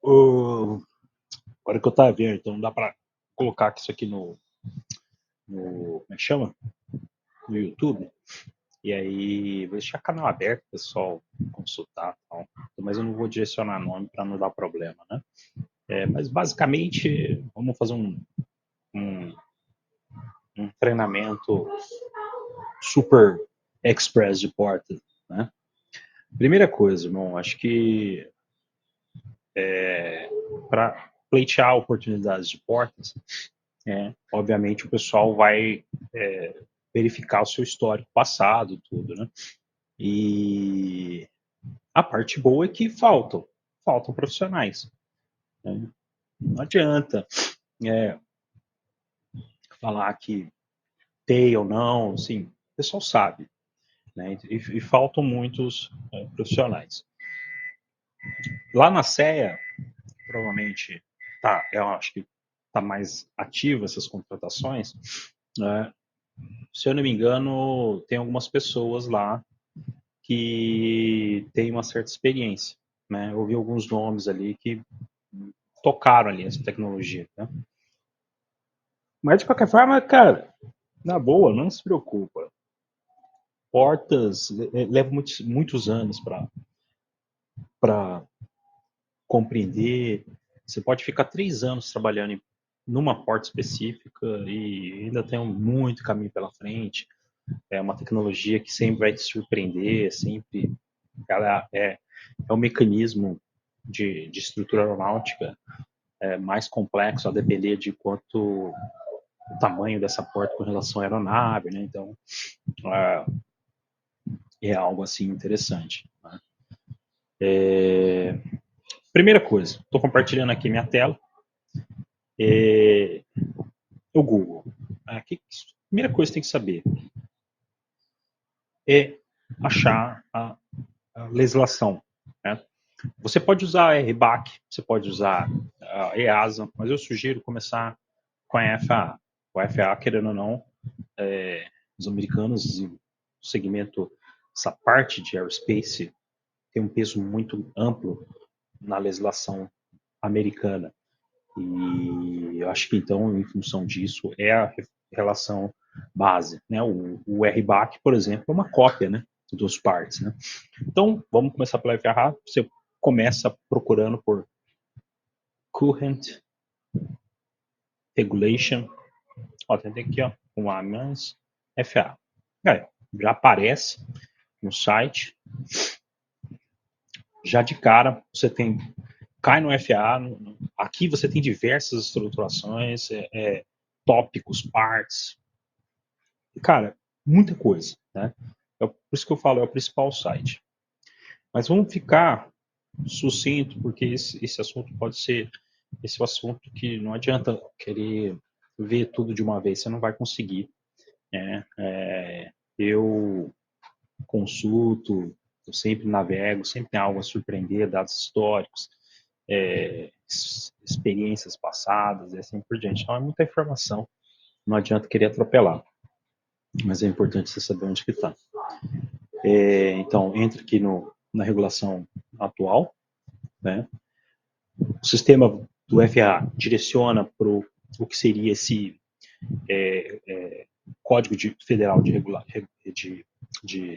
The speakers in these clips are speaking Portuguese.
Agora que eu tava vendo, então dá pra colocar isso aqui como é que chama? No YouTube. E aí, vou deixar canal aberto, pessoal consultar e tal. Mas eu não vou direcionar nome para não dar problema, né? Mas basicamente, vamos fazer um, um treinamento super express de porta, né? Primeira coisa, irmão, acho que para pleitear oportunidades de portas, obviamente o pessoal vai verificar o seu histórico passado, tudo, né? E a parte boa é que faltam profissionais, né? Não adianta é, falar que tem ou não, assim, o pessoal sabe, né? E faltam muitos profissionais. Lá na CEA, provavelmente, eu acho que está mais ativa essas contratações, né? Se eu não me engano, tem algumas pessoas lá que têm uma certa experiência, né? Eu ouvi alguns nomes ali que tocaram ali essa tecnologia, né? Mas de qualquer forma, cara, na boa, não se preocupa. Portas levam muitos anos para compreender. Você pode ficar 3 anos trabalhando numa porta específica e ainda tem muito caminho pela frente. É uma tecnologia que sempre vai te surpreender, sempre ela é um mecanismo de estrutura aeronáutica mais complexo a depender de quanto o tamanho dessa porta com relação à aeronave, né? Então é algo assim interessante, né? Primeira coisa, estou compartilhando aqui minha tela. O Google. A primeira coisa que tem que saber é achar a legislação, né? Você pode usar a RBAC, você pode usar a EASA, mas eu sugiro começar com a FAA. O FAA, querendo ou não, os americanos, o segmento, essa parte de aerospace, tem um peso muito amplo na legislação americana. E eu acho que, então, em função disso, é a relação base, né? O RBAC, por exemplo, é uma cópia, né, dos parts, né? Então, vamos começar pela FAA. Você começa procurando por Current Regulation. Ó, tem aqui, ó, um AMANS FAA. Já aparece no site. Já de cara, você tem cai no FAA. Aqui você tem diversas estruturações, tópicos, parts. Cara, muita coisa, né? Por isso que eu falo, é o principal site. Mas vamos ficar sucinto, porque esse assunto pode ser esse assunto que não adianta querer ver tudo de uma vez, você não vai conseguir, né? Eu consulto, eu sempre navego, sempre tem algo a surpreender, dados históricos, experiências passadas e assim por diante. Então é muita informação, não adianta querer atropelar, mas é importante você saber onde que está. Então, entra aqui na regulação atual, né? O sistema do FAA direciona para o que seria esse Código Federal de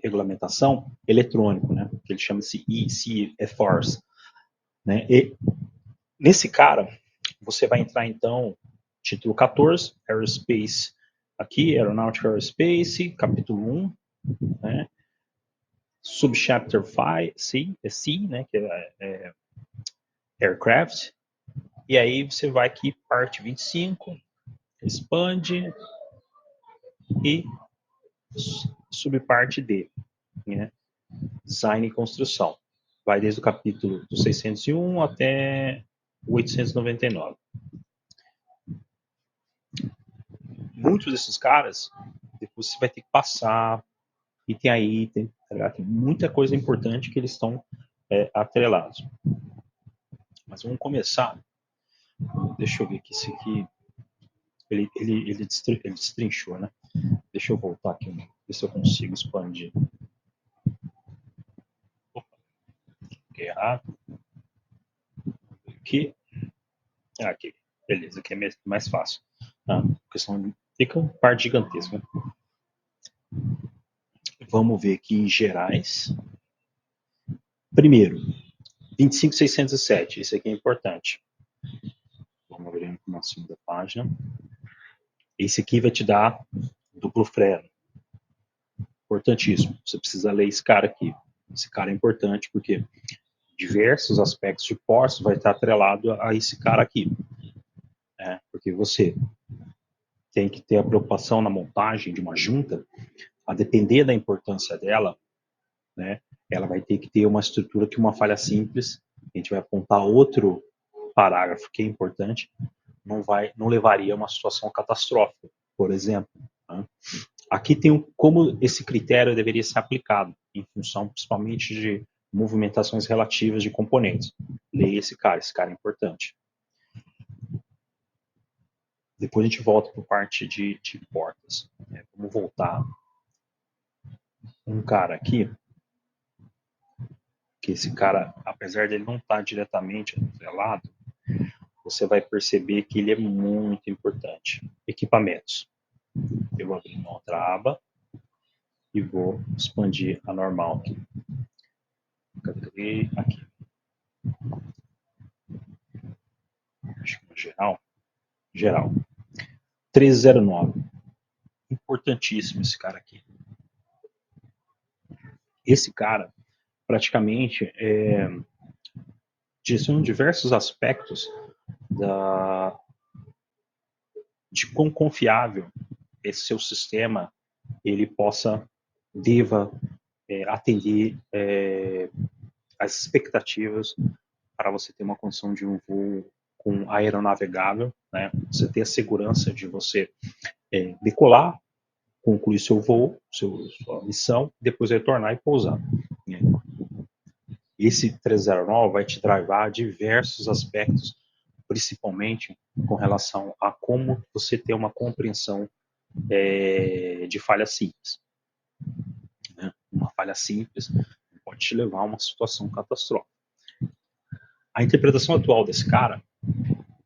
Regulamentação Eletrônico, né? Que ele chama-se ECFRs, né? E nesse cara, você vai entrar então, título 14, Aerospace, aqui, Aeronautical Aerospace, capítulo 1, né? Subchapter 5, C, né? Que é Aircraft. E aí você vai aqui, parte 25, expande e subparte D, né? Design e construção. Vai desde o capítulo do 601 até o 899. Muitos desses caras, depois você vai ter que passar item a item, tá? Tem muita coisa importante que eles estão atrelados. Mas vamos começar. Deixa eu ver aqui, esse aqui ele destrinchou, né? Deixa eu voltar aqui, ver se eu consigo expandir. Opa, fiquei errado. Aqui. Aqui, beleza, aqui é mais fácil. Tá? Porque fica um par gigantesco. Né? Vamos ver aqui em gerais. Primeiro, 25.607, esse aqui é importante. Vamos abrir a informação da página. Esse aqui vai te dar duplo freio. Importantíssimo. Você precisa ler esse cara aqui. Esse cara é importante porque diversos aspectos de portos vai estar atrelado a esse cara aqui. Porque você tem que ter a preocupação na montagem de uma junta, a depender da importância dela, né, ela vai ter que ter uma estrutura que uma falha simples, a gente vai apontar outro parágrafo que é importante, não levaria a uma situação catastrófica, por exemplo. Né? Aqui tem como esse critério deveria ser aplicado, em função principalmente de movimentações relativas de componentes. Leia esse cara é importante. Depois a gente volta para a parte de portas. Vamos voltar. Um cara aqui, que esse cara, apesar dele não estar diretamente atrelado, você vai perceber que ele é muito importante. Equipamentos. Eu vou abrir uma outra aba e vou expandir a normal aqui. Cadê? Aqui. Acho que no geral. Geral. 309. Importantíssimo esse cara aqui. Esse cara, praticamente, direciona diversos aspectos de quão confiável esse seu sistema ele deva atender as expectativas para você ter uma condição de um voo com aeronavegável, né? Você ter a segurança de você decolar, concluir seu voo, sua missão, depois retornar e pousar. Né? Esse 309 vai te drivar diversos aspectos, principalmente com relação a como você ter uma compreensão de falha simples. Né? Uma falha simples pode te levar a uma situação catastrófica. A interpretação atual desse cara,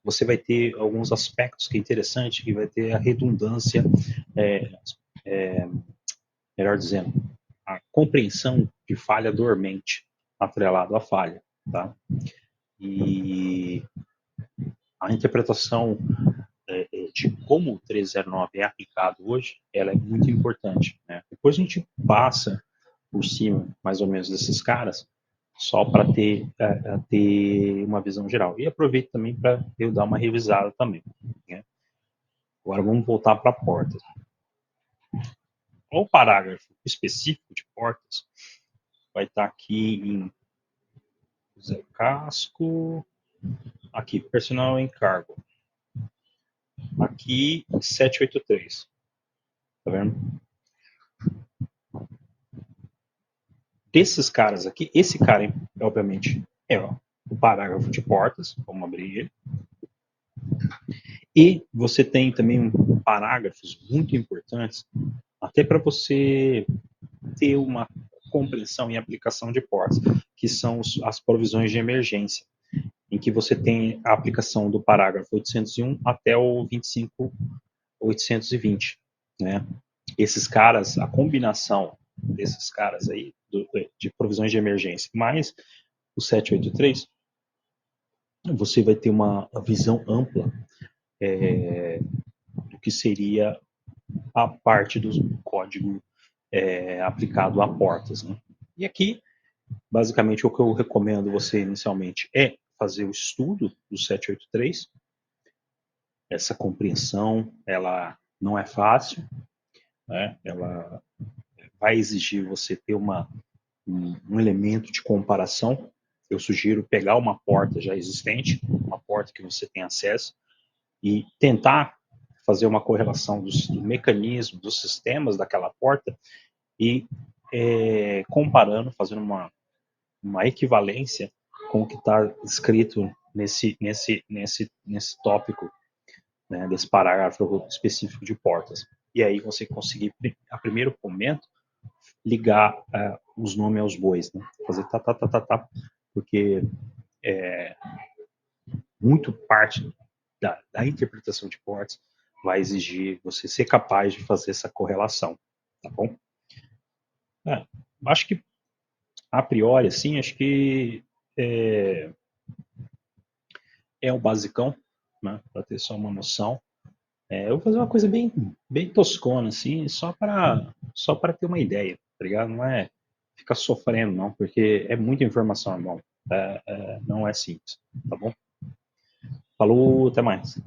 você vai ter alguns aspectos que é interessante, que vai ter a redundância, melhor dizendo, a compreensão de falha dormente atrelado à falha. Tá? E a interpretação de como o 309 é aplicado hoje, ela é muito importante. Né? Depois a gente passa por cima, mais ou menos, desses caras, só para ter uma visão geral. E aproveito também para eu dar uma revisada também. Né? Agora vamos voltar para portas. O parágrafo específico de portas vai estar aqui em Zé Casco, aqui, personal encargo. Aqui, 783. Tá vendo? Desses caras aqui, esse cara, obviamente, é o parágrafo de portas. Vamos abrir ele. E você tem também parágrafos muito importantes, até para você ter uma compreensão e aplicação de portas, que são as provisões de emergência, em que você tem a aplicação do parágrafo 801 até o 25.820. Né? Esses caras, a combinação desses caras aí, de provisões de emergência, mais o 783, você vai ter uma visão ampla do que seria a parte do código aplicado a portas. Né? E aqui, basicamente, o que eu recomendo você inicialmente é fazer o estudo do 783. Essa compreensão, ela não é fácil, né? Ela vai exigir você ter um elemento de comparação. Eu sugiro pegar uma porta já existente, uma porta que você tem acesso, e tentar fazer uma correlação do mecanismo, dos sistemas daquela porta e comparando, fazendo uma equivalência com o que está escrito nesse tópico, né, desse parágrafo específico de portas. E aí você conseguir, a primeiro momento, ligar os nomes aos bois, né? Fazer tá, porque muito parte da interpretação de portas vai exigir você ser capaz de fazer essa correlação, tá bom? É, acho que, a priori, assim, acho que é, é o basicão, né, para ter só uma noção. Eu vou fazer uma coisa bem toscona, assim, só para ter uma ideia, tá ligado? Não é ficar sofrendo, não, porque é muita informação na mão. Não é simples, tá bom? Falou, até mais.